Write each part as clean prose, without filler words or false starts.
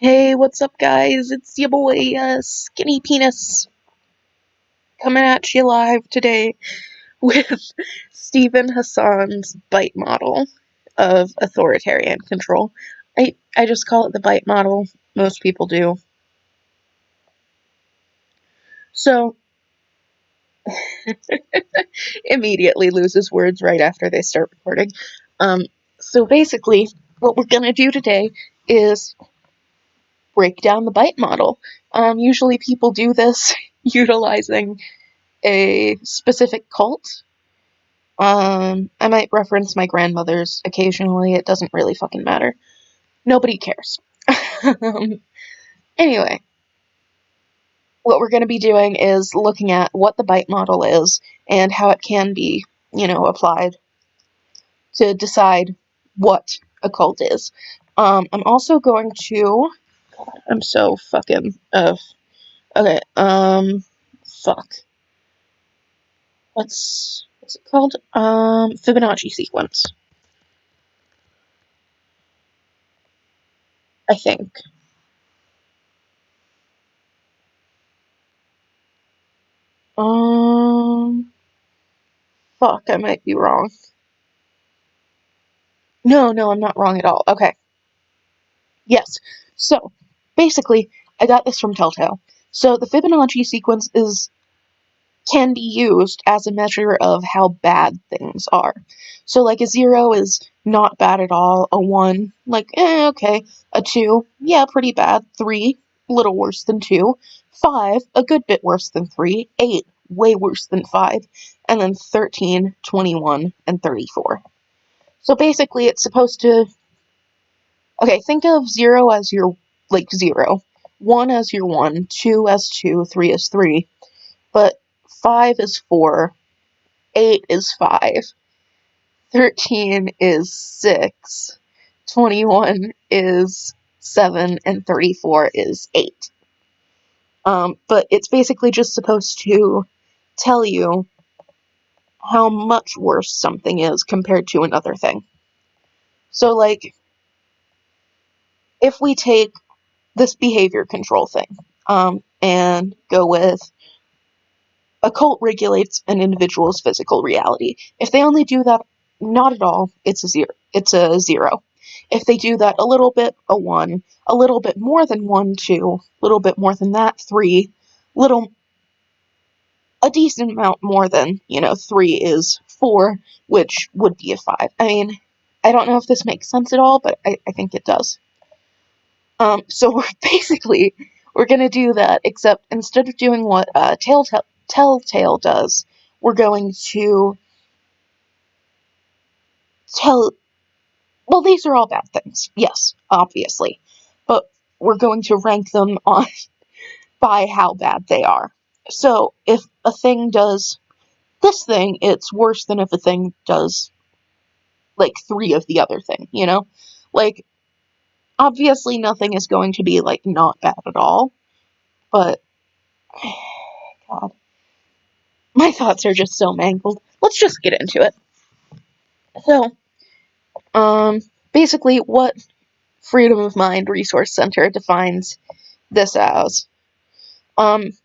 Hey, what's up, guys? It's your boy, Skinny Penis, coming at you live today with Steven Hassan's bite model of authoritarian control. I just call it the bite model. Most people do. So, immediately loses words right after they start recording. Um, so basically, what we're gonna do today is break down the bite model. Usually people do this utilizing a specific cult. I might reference my grandmother's occasionally. It doesn't really fucking matter. Nobody cares. Anyway, what we're going to be doing is looking at what the bite model is and how it can be, applied to decide what a cult is. I'm also going to. God, I'm so fucking. Okay. Fuck. What's it called? Fibonacci sequence, I think. Um, Fuck, I might be wrong. No, I'm not wrong at all. Okay. Yes. So, basically, I got this from Telltale. So, the Fibonacci sequence can be used as a measure of how bad things are. So, like, a 0 is not bad at all. A 1, like, okay. A 2, yeah, pretty bad. 3, a little worse than 2. 5, a good bit worse than 3. 8, way worse than 5. And then 13, 21, and 34. So basically, it's supposed to. Okay, think of 0 as your, like, 0. 1 as your 1. 2 as 2. 3 as 3. But 5 is 4. 8 is 5. 13 is 6. 21 is 7. And 34 is 8. But it's basically just supposed to tell you how much worse something is compared to another thing. So, like, if we take this behavior control thing, and go with a cult regulates an individual's physical reality. If they only do that not at all, it's a zero. It's a 0. If they do that a little bit, a 1. A little bit more than 1, 2. A little bit more than that, 3. A decent amount more than 3 is 4, which would be a 5. I mean, I don't know if this makes sense at all, but I think it does. So we're gonna do that, except instead of doing what Telltale does, we're going to tell. Well, these are all bad things, yes, obviously, but we're going to rank them on by how bad they are. So if a thing does this thing, it's worse than if a thing does like 3 of the other thing. Like, obviously nothing is going to be like not bad at all, but God. My thoughts are just so mangled. Let's just get into it. So, basically, what Freedom of Mind Resource Center defines this as.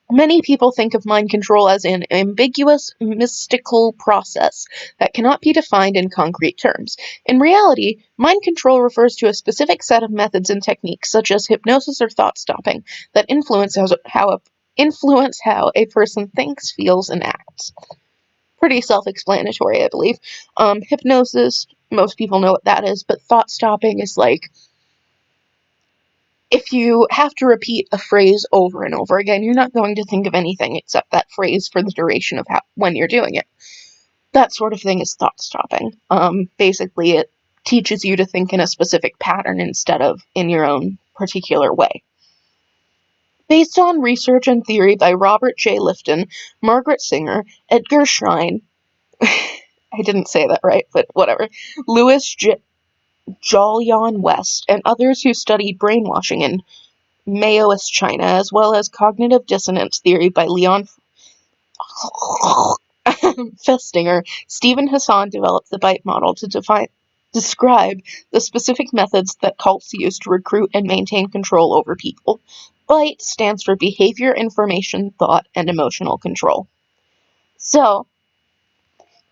Many people think of mind control as an ambiguous, mystical process that cannot be defined in concrete terms. In reality, mind control refers to a specific set of methods and techniques, such as hypnosis or thought stopping, that influence how a person thinks, feels, and acts. Pretty self-explanatory, I believe. Hypnosis, most people know what that is, but thought stopping is like, if you have to repeat a phrase over and over again, you're not going to think of anything except that phrase for the duration of when you're doing it. That sort of thing is thought stopping. Basically, it teaches you to think in a specific pattern instead of in your own particular way. Based on research and theory by Robert J. Lifton, Margaret Singer, Edgar Schein, I didn't say that right, but whatever, Louis Jolyon West, and others who studied brainwashing in Maoist China, as well as cognitive dissonance theory by Leon Festinger, Steven Hassan developed the bite model to describe the specific methods that cults use to recruit and maintain control over people. BITE stands for behavior, information, thought, and emotional control. So,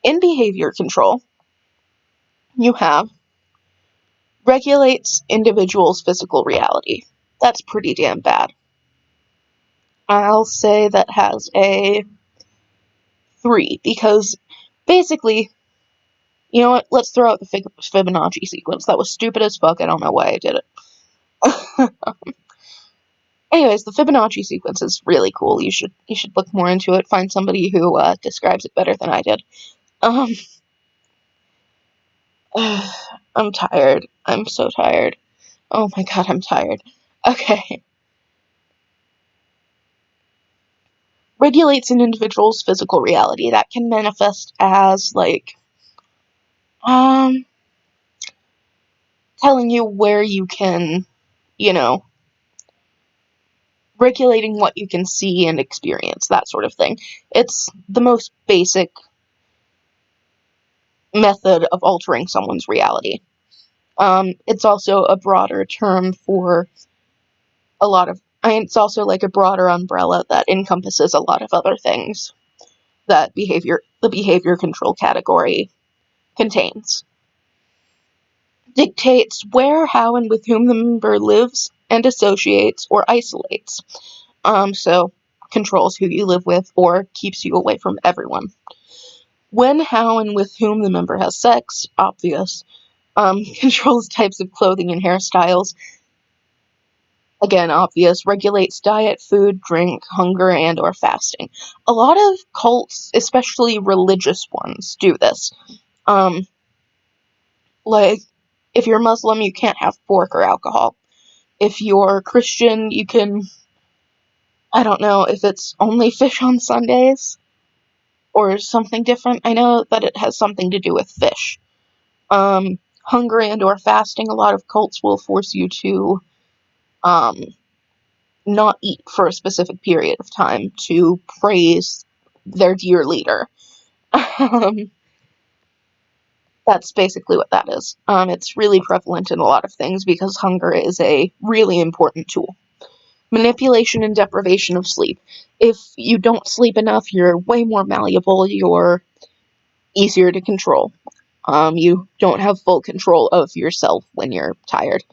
in behavior control, you have regulates individuals' physical reality. That's pretty damn bad. I'll say that has a 3, because basically, you know what, let's throw out the Fibonacci sequence. That was stupid as fuck, I don't know why I did it. Anyways, the Fibonacci sequence is really cool. You should look more into it, find somebody who describes it better than I did. I'm tired. I'm so tired. Oh my god, I'm tired. Okay. Regulates an individual's physical reality. That can manifest as, like, telling you where you can, you know, regulating what you can see and experience, that sort of thing. It's the most basic method of altering someone's reality. It's also a broader term for a lot of, it's also like a broader umbrella that encompasses a lot of other things that the behavior control category contains. Dictates where, how, and with whom the member lives and associates or isolates. So controls who you live with or keeps you away from everyone. When, how, and with whom the member has sex, obvious. Controls types of clothing and hairstyles, again, obvious. Regulates diet, food, drink, hunger, and or fasting. A lot of cults, especially religious ones, do this. Like, if you're Muslim, you can't have pork or alcohol. If you're Christian, you can, I don't know if it's only fish on Sundays or something different. I know that it has something to do with fish. Hunger and or fasting, a lot of cults will force you to not eat for a specific period of time to praise their dear leader. That's basically what that is. It's really prevalent in a lot of things because hunger is a really important tool. Manipulation and deprivation of sleep. If you don't sleep enough, you're way more malleable, you're easier to control. You don't have full control of yourself when you're tired.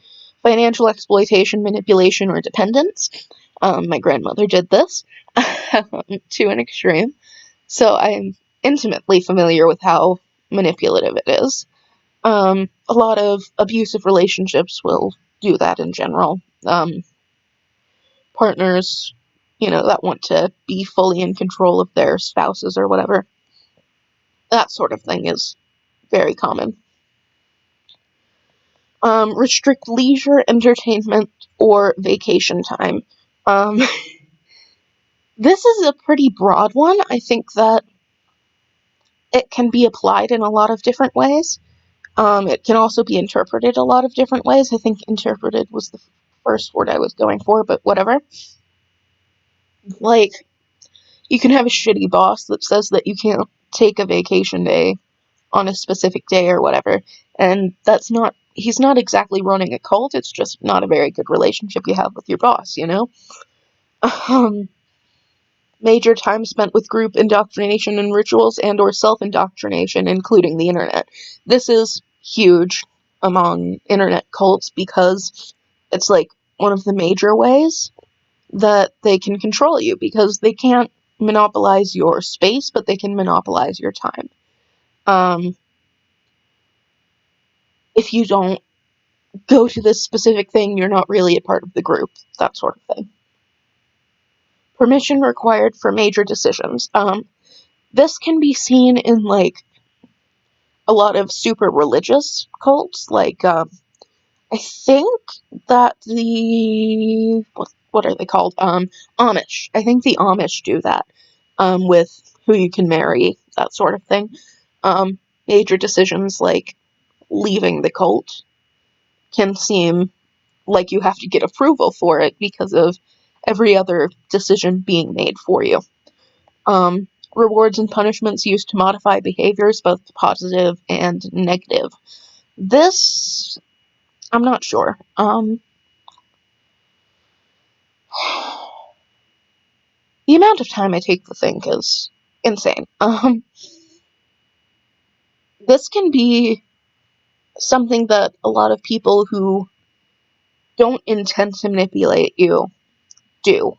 Financial exploitation, manipulation, or dependence. My grandmother did this to an extreme, so I'm intimately familiar with how manipulative it is. A lot of abusive relationships will do that in general. Partners, that want to be fully in control of their spouses or whatever. That sort of thing is very common. Restrict leisure, entertainment, or vacation time. This is a pretty broad one. I think that it can be applied in a lot of different ways. It can also be interpreted a lot of different ways. I think interpreted was the first word I was going for, but whatever. Like, you can have a shitty boss that says that you can't take a vacation day on a specific day or whatever, and he's not exactly running a cult, it's just not a very good relationship you have with your boss, Major time spent with group indoctrination and rituals and or self-indoctrination, including the internet. This is huge among internet cults because it's like one of the major ways that they can control you, because they can't monopolize your space, but they can monopolize your time. If you don't go to this specific thing, you're not really a part of the group, that sort of thing. Permission required for major decisions. This can be seen in, like, a lot of super religious cults, like, I think that what are they called? Amish. I think the Amish do that, with who you can marry, that sort of thing. Major decisions like leaving the cult can seem like you have to get approval for it because of every other decision being made for you. Rewards and punishments used to modify behaviors, both positive and negative. This, I'm not sure. The amount of time I take to think is insane. This can be something that a lot of people who don't intend to manipulate you do.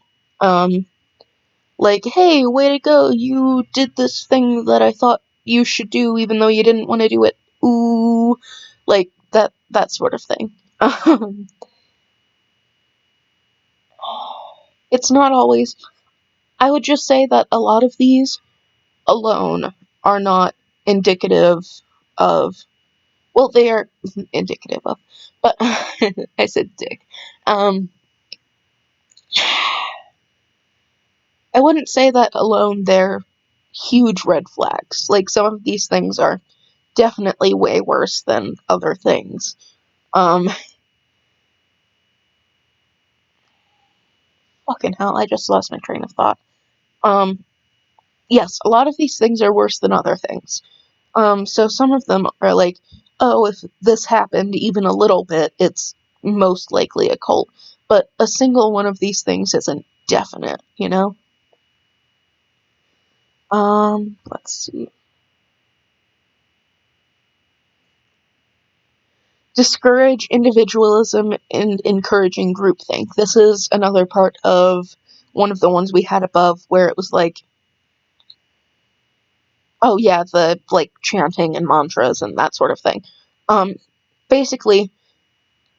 Like, hey, way to go, you did this thing that I thought you should do even though you didn't want to do it. Ooh, like that sort of thing. It's not always. I would just say that a lot of these alone are not indicative of, well, they are indicative of, but I said dick. I wouldn't say that alone they're huge red flags. Like, some of these things are definitely way worse than other things. Fucking hell, I just lost my train of thought. Yes, a lot of these things are worse than other things. So some of them are like, oh, if this happened even a little bit, it's most likely a cult. But a single one of these things isn't definite, you know? Let's see. Discourage individualism and encouraging groupthink. This is another part of one of the ones we had above where it was like, oh yeah, the, like, chanting and mantras and that sort of thing. Basically,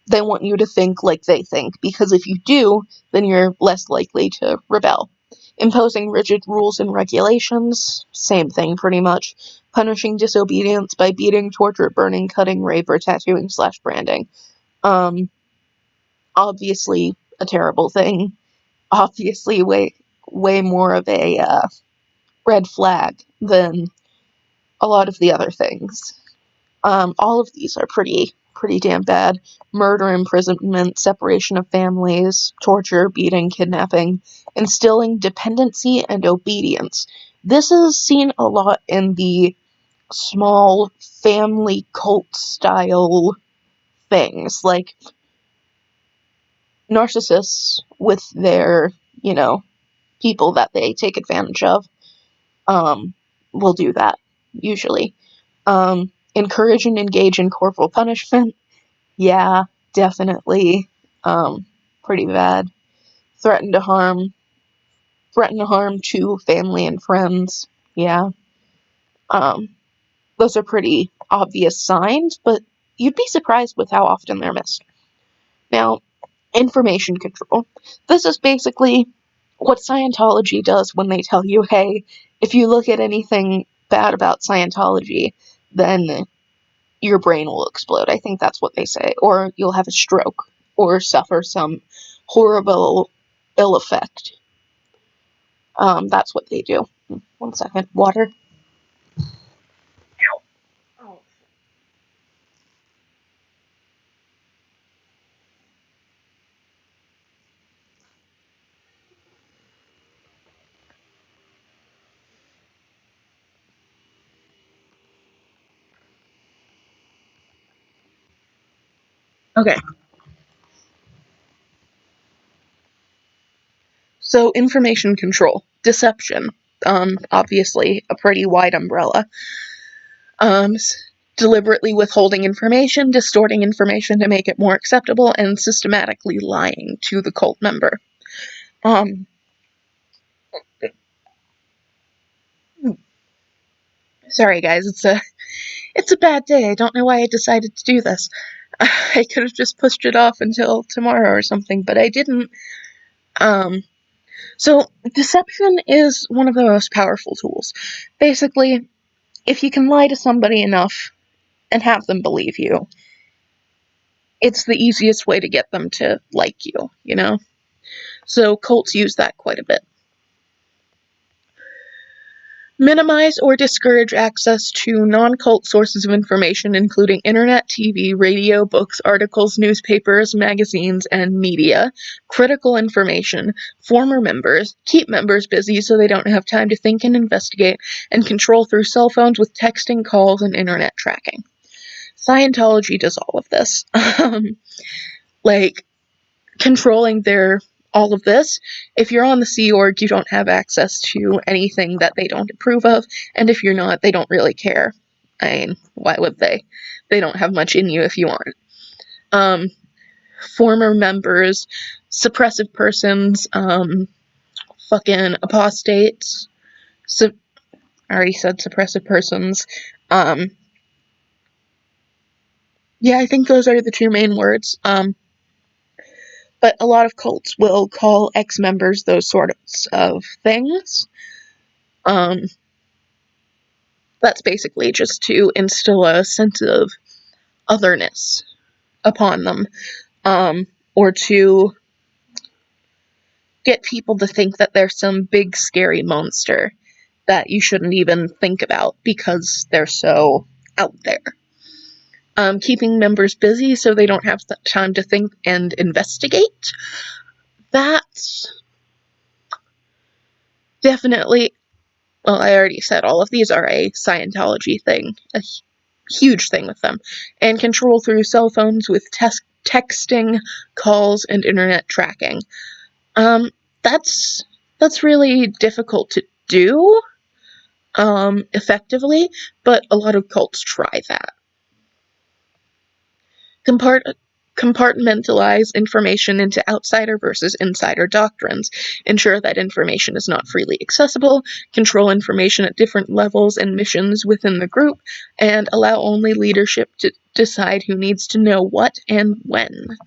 they want you to think like they think, because if you do, then you're less likely to rebel. Imposing rigid rules and regulations, same thing pretty much. Punishing disobedience by beating, torture, burning, cutting, rape, or tattooing / branding. Obviously a terrible thing. Obviously way more of a red flag than a lot of the other things. All of these are pretty damn bad. Murder, imprisonment, separation of families, torture, beating, kidnapping, instilling dependency and obedience. This is seen a lot in the small family cult style things, like narcissists with their, people that they take advantage of, will do that, usually. Encourage and engage in corporal punishment. Yeah, definitely. Pretty bad. Threaten to harm. Threaten to harm to family and friends. Yeah. Um, those are pretty obvious signs, but you'd be surprised with how often they're missed. Now, information control. This is basically what Scientology does when they tell you, hey, if you look at anything bad about Scientology, then your brain will explode. I think that's what they say. Or you'll have a stroke, or suffer some horrible ill effect. That's what they do. 1 second. Water. Oh. Okay. So, information control. Deception. Obviously, a pretty wide umbrella. Um, Deliberately withholding information, distorting information to make it more acceptable, and systematically lying to the cult member. Um, Sorry guys, it's a bad day. I don't know why I decided to do this. I could have just pushed it off until tomorrow or something, but I didn't. So deception is one of the most powerful tools. Basically, if you can lie to somebody enough and have them believe you, it's the easiest way to get them to like you, you know? So cults use that quite a bit. Minimize or discourage access to non-cult sources of information, including internet, TV, radio, books, articles, newspapers, magazines, and media. Critical information. Former members. Keep members busy so they don't have time to think and investigate, and control through cell phones with texting, calls, and internet tracking. Scientology does all of this. Like, controlling all of this. If you're on the Sea Org, you don't have access to anything that they don't approve of, and if you're not, they don't really care. I mean, why would they? They don't have much in you if you aren't. Former members, suppressive persons, fucking apostates, I already said suppressive persons, yeah, I think those are the two main words, but a lot of cults will call ex-members those sorts of things. That's basically just to instill a sense of otherness upon them, or to get people to think that they're some big scary monster that you shouldn't even think about because they're so out there. Keeping members busy so they don't have time to think and investigate. That's definitely, well, I already said all of these are a Scientology thing, a huge thing with them. And control through cell phones with texting, calls, and internet tracking. That's really difficult to do effectively, but a lot of cults try that. Compartmentalize information into outsider versus insider doctrines, ensure that information is not freely accessible, control information at different levels and missions within the group, and allow only leadership to decide who needs to know what and when.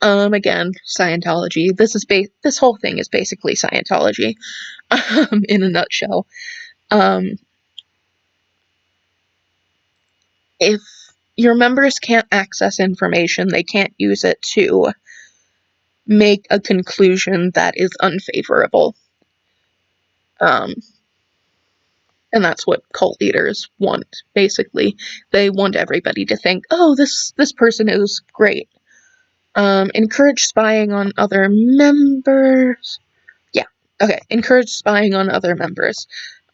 Again, Scientology. This whole thing is basically Scientology, in a nutshell. If your members can't access information, they can't use it to make a conclusion that is unfavorable. And that's what cult leaders want, basically. They want everybody to think, oh, this person is great. Encourage spying on other members. Yeah, okay. Encourage spying on other members.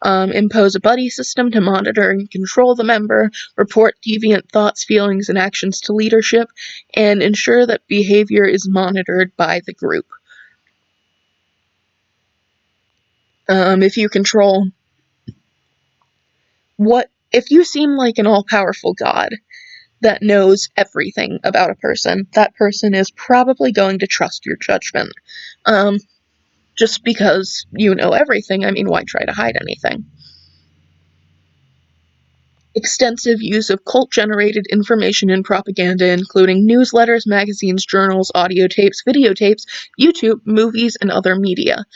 Impose a buddy system to monitor and control the member, report deviant thoughts, feelings, and actions to leadership, and ensure that behavior is monitored by the group. If you control if you seem like an all-powerful god that knows everything about a person, that person is probably going to trust your judgment. Just because you know everything, I mean, why try to hide anything? Extensive use of cult-generated information and propaganda, including newsletters, magazines, journals, audio tapes, videotapes, YouTube, movies, and other media.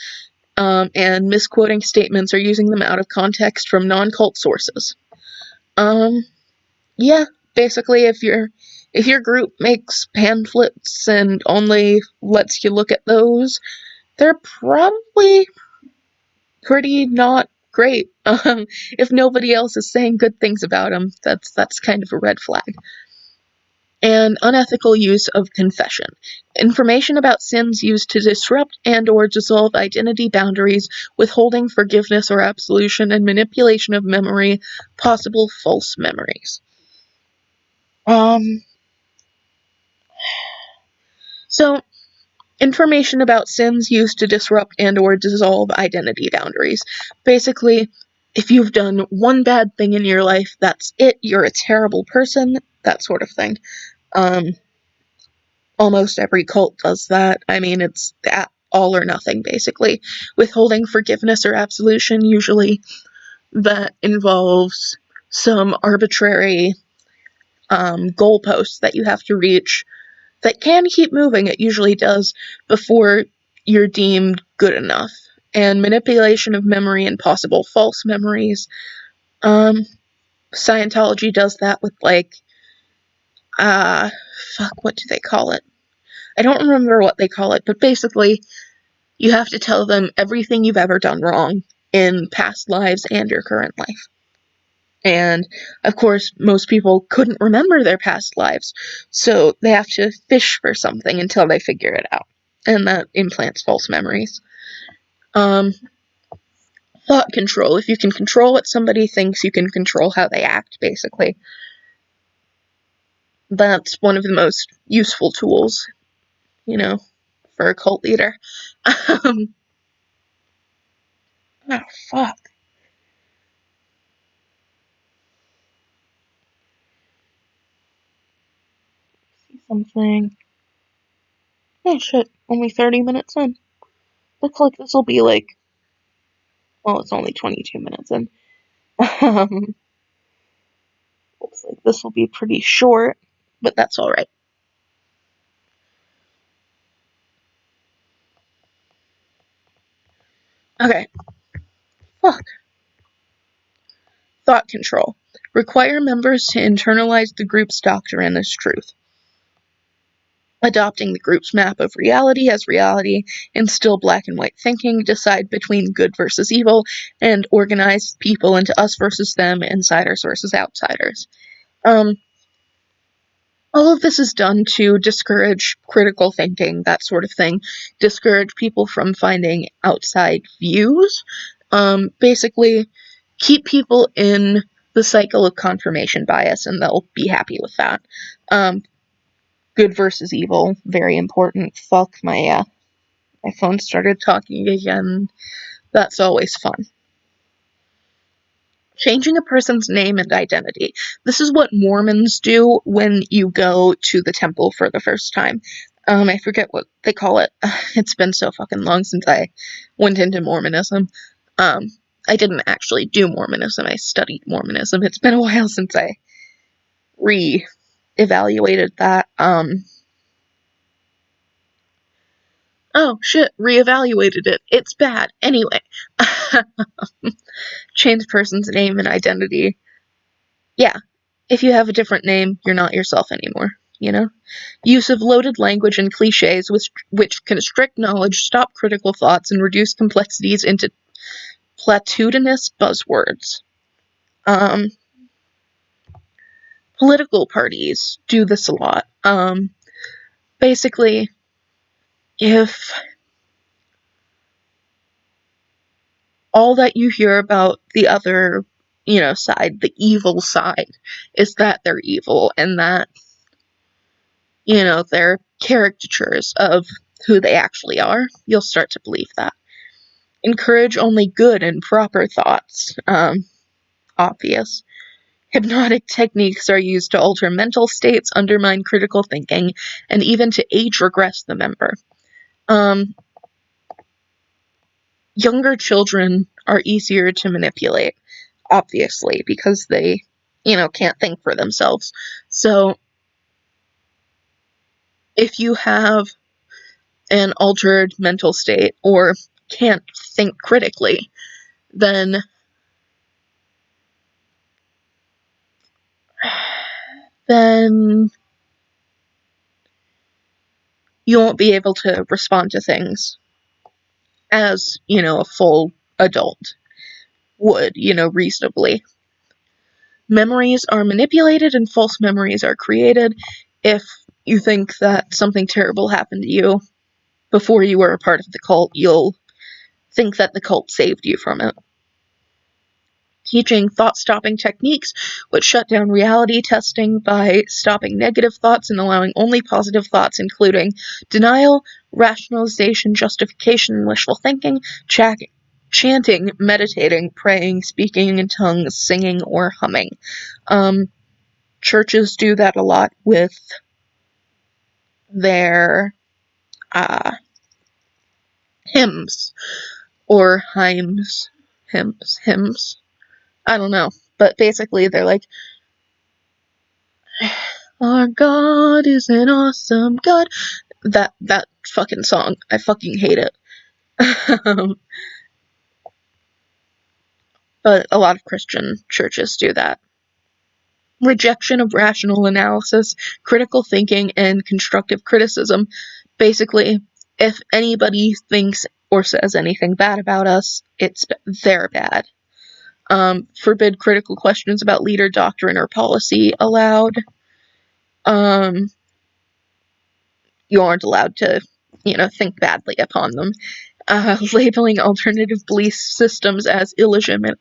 And misquoting statements or using them out of context from non-cult sources. Yeah, basically, if your group makes pamphlets and only lets you look at those, they're probably pretty not great. If nobody else is saying good things about them, that's kind of a red flag. And unethical use of confession. Information about sins used to disrupt and or dissolve identity boundaries, withholding forgiveness or absolution, and manipulation of memory, possible false memories. So, information about sins used to disrupt and or dissolve identity boundaries. Basically, if you've done one bad thing in your life, that's it, you're a terrible person, that sort of thing. Almost every cult does that. I mean, it's that all or nothing, basically. Withholding forgiveness or absolution, usually that involves some arbitrary goalposts that you have to reach that can keep moving, it usually does, before you're deemed good enough. And manipulation of memory and possible false memories. Scientology does that with, like, what do they call it? I don't remember what they call it, but basically, you have to tell them everything you've ever done wrong in past lives and your current life. And, of course, most people couldn't remember their past lives, so they have to fish for something until they figure it out. And that implants false memories. Thought control. If you can control what somebody thinks, you can control how they act, basically. That's one of the most useful tools, for a cult leader. Oh, fuck. See something. Oh, shit. Only 30 minutes in. Looks like this will be like... Well, it's only 22 minutes in. Looks like this will be pretty short, but that's alright. Okay. Fuck. Thought control. Require members to internalize the group's doctrine as truth. Adopting the group's map of reality as reality, instill black and white thinking, decide between good versus evil, and organize people into us versus them, insiders versus outsiders. All of this is done to discourage critical thinking, that sort of thing, discourage people from finding outside views, basically keep people in the cycle of confirmation bias, and they'll be happy with that. Good versus evil, very important. Fuck, my phone started talking again. That's always fun. Changing a person's name and identity. This is what Mormons do when you go to the temple for the first time. I forget what they call it. It's been so fucking long since I went into Mormonism. I didn't actually do Mormonism. I studied Mormonism. It's been a while since I re-evaluated that. Oh, shit, re-evaluated it. It's bad. Anyway. Change person's name and identity. Yeah. If you have a different name, you're not yourself anymore, Use of loaded language and cliches which constrict knowledge, stop critical thoughts, and reduce complexities into platitudinous buzzwords. Political parties do this a lot. Basically, if all that you hear about the other, side, the evil side, is that they're evil and that, they're caricatures of who they actually are, you'll start to believe that. Encourage only good and proper thoughts. Obvious. Hypnotic techniques are used to alter mental states, undermine critical thinking, and even to age regress the member. Younger children are easier to manipulate, obviously, because they, can't think for themselves. So, if you have an altered mental state or can't think critically, then you won't be able to respond to things as, a full adult would, reasonably. Memories are manipulated and false memories are created. If you think that something terrible happened to you before you were a part of the cult, you'll think that the cult saved you from it. Teaching thought-stopping techniques, which shut down reality testing by stopping negative thoughts and allowing only positive thoughts, including denial, rationalization, justification, and wishful thinking, chanting, meditating, praying, speaking in tongues, singing, or humming. Churches do that a lot with their hymns or hymns. I don't know. But basically, they're like, our God is an awesome God. That fucking song. I fucking hate it. But a lot of Christian churches do that. Rejection of rational analysis, critical thinking, and constructive criticism. Basically, if anybody thinks or says anything bad about us, they're bad. Forbid critical questions about leader, doctrine, or policy allowed. You aren't allowed to, think badly upon them. Labeling alternative belief systems as illegitimate,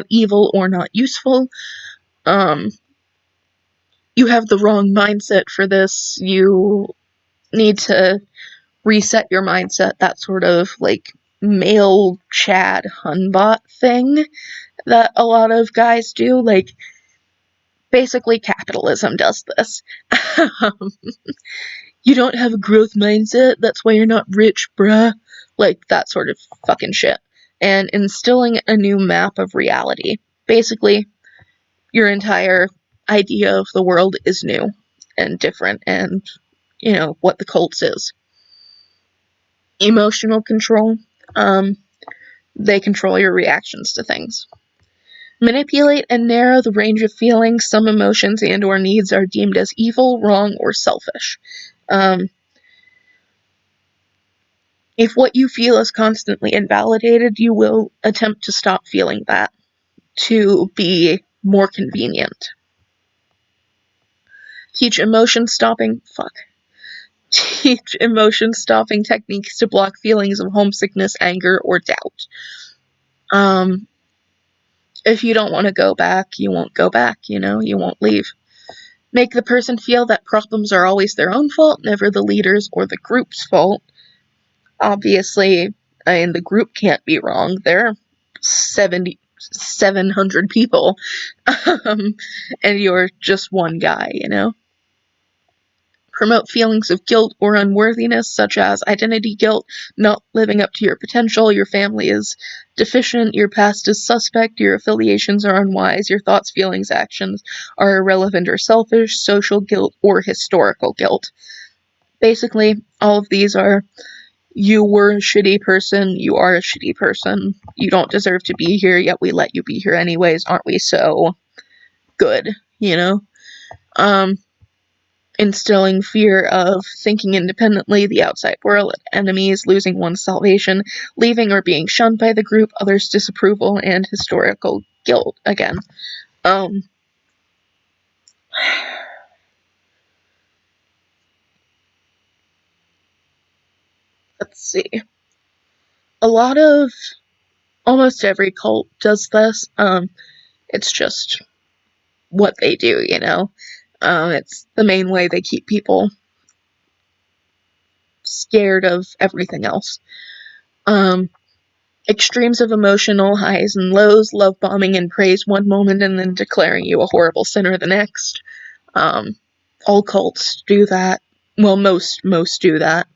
evil, or not useful. you have the wrong mindset for this, you need to reset your mindset, that sort of like male Chad Hunbot thing that a lot of guys do. Like, basically capitalism does this. You don't have a growth mindset, that's why you're not rich, bruh. Like, that sort of fucking shit. And instilling a new map of reality. Basically, your entire idea of the world is new and different, and, what the cults is. Emotional control. They control your reactions to things. Manipulate and narrow the range of feelings. Some emotions and or needs are deemed as evil, wrong, or selfish. If what you feel is constantly invalidated, you will attempt to stop feeling that to be more convenient. Teach emotion stopping techniques to block feelings of homesickness, anger, or doubt. If you don't want to go back, you won't go back, you won't leave. Make the person feel that problems are always their own fault, never the leader's or the group's fault. Obviously, the group can't be wrong. They're 700 people, and you're just one guy, Promote feelings of guilt or unworthiness, such as identity guilt, not living up to your potential, your family is deficient, your past is suspect, your affiliations are unwise, your thoughts, feelings, actions are irrelevant or selfish, social guilt, or historical guilt. Basically, all of these are, you were a shitty person, you are a shitty person, you don't deserve to be here, yet we let you be here anyways, aren't we so good, Instilling fear of thinking independently, the outside world, enemies, losing one's salvation, leaving or being shunned by the group, others' disapproval, and historical guilt, again. Let's see. Almost every cult does this. It's just what they do, It's the main way they keep people scared of everything else. Extremes of emotional highs and lows, love bombing and praise one moment and then declaring you a horrible sinner the next. All cults do that. Well, most do that.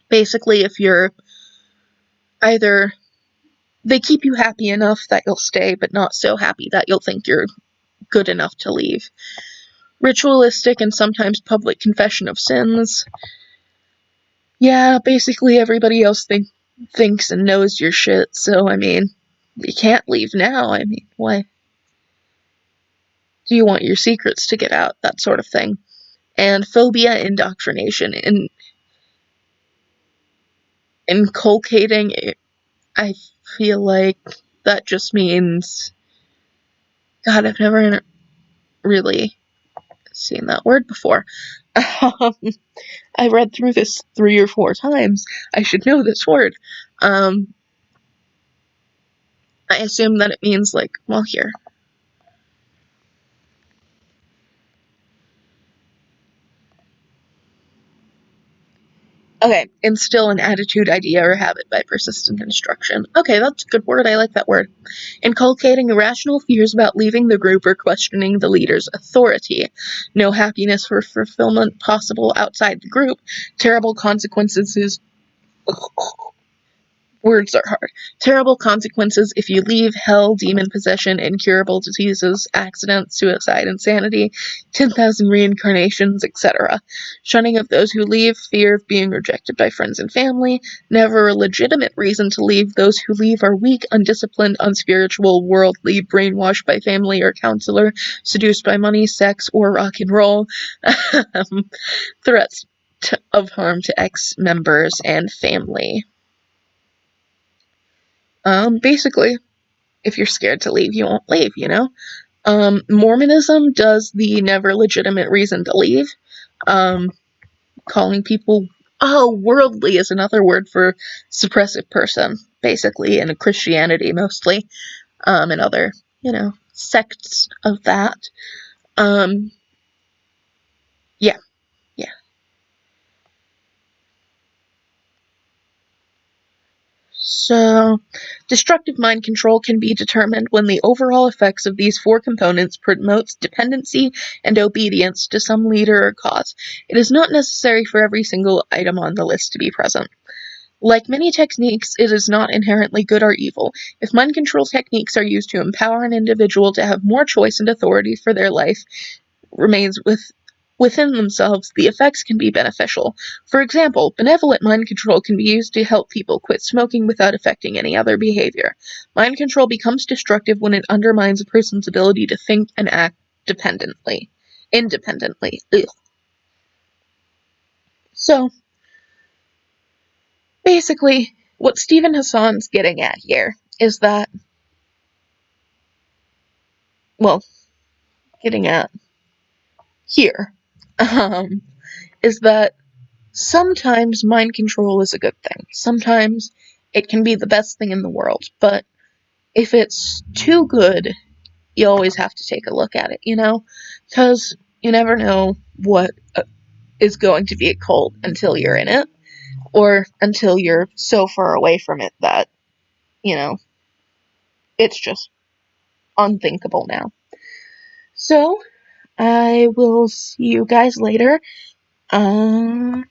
Basically, if you're either, they keep you happy enough that you'll stay, but not so happy that you'll think you're good enough to leave. Ritualistic and sometimes public confession of sins. Yeah, basically everybody else thinks and knows your shit, so, you can't leave now. Why? Do you want your secrets to get out? That sort of thing. And phobia indoctrination. Inculcating, I feel like that just means, God, I've never really seen that word before. I read through this 3 or 4 times. I should know this word. I assume that it means, here. Okay, instill an attitude, idea, or habit by persistent instruction. Okay, that's a good word. I like that word. Inculcating irrational fears about leaving the group or questioning the leader's authority. No happiness for fulfillment possible outside the group. Terrible consequences. Words are hard. Terrible consequences if you leave: hell, demon possession, incurable diseases, accidents, suicide, insanity, 10,000 reincarnations, etc. Shunning of those who leave, fear of being rejected by friends and family, never a legitimate reason to leave. Those who leave are weak, undisciplined, unspiritual, worldly, brainwashed by family or counselor, seduced by money, sex, or rock and roll. Threats of harm to ex-members and family. Basically, if you're scared to leave, you won't leave, Mormonism does the never legitimate reason to leave. Calling people, worldly is another word for suppressive person, basically, in Christianity mostly, and other, sects of that. So, destructive mind control can be determined when the overall effects of these four components promotes dependency and obedience to some leader or cause. It is not necessary for every single item on the list to be present. Like many techniques, it is not inherently good or evil. If mind control techniques are used to empower an individual to have more choice and authority for their life remains within themselves, the effects can be beneficial. For example, benevolent mind control can be used to help people quit smoking without affecting any other behavior. Mind control becomes destructive when it undermines a person's ability to think and act independently. Ugh. So, basically, what Steven Hassan's getting at here is that, well, getting at here, um, is that sometimes mind control is a good thing. Sometimes it can be the best thing in the world, but if it's too good, you always have to take a look at it, you know? Because you never know what is going to be a cult until you're in it, or until you're so far away from it that, you know, it's just unthinkable now. So, I will see you guys later. Yeah.